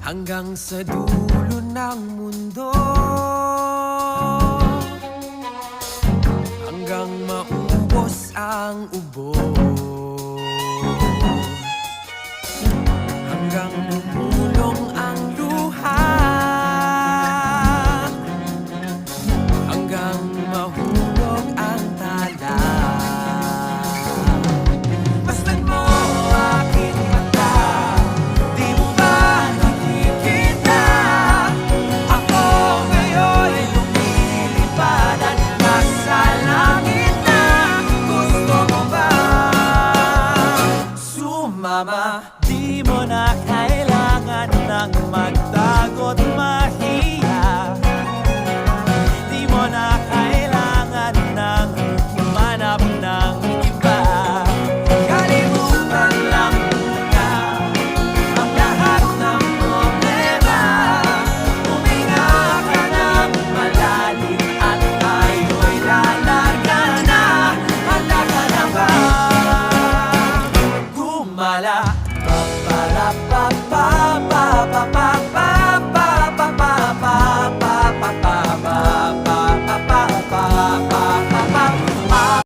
hanggang sa dulo ng mundo, hanggang maubos ang ubo, hanggang bumulong ang luha, hanggang mahulog ang tala. Masdan mo aking mata, di mo ba nakikita? Ako ngayon ay lumilipad at nasa langit na. Gusto mo ba sumama? Di mo na kailangan ng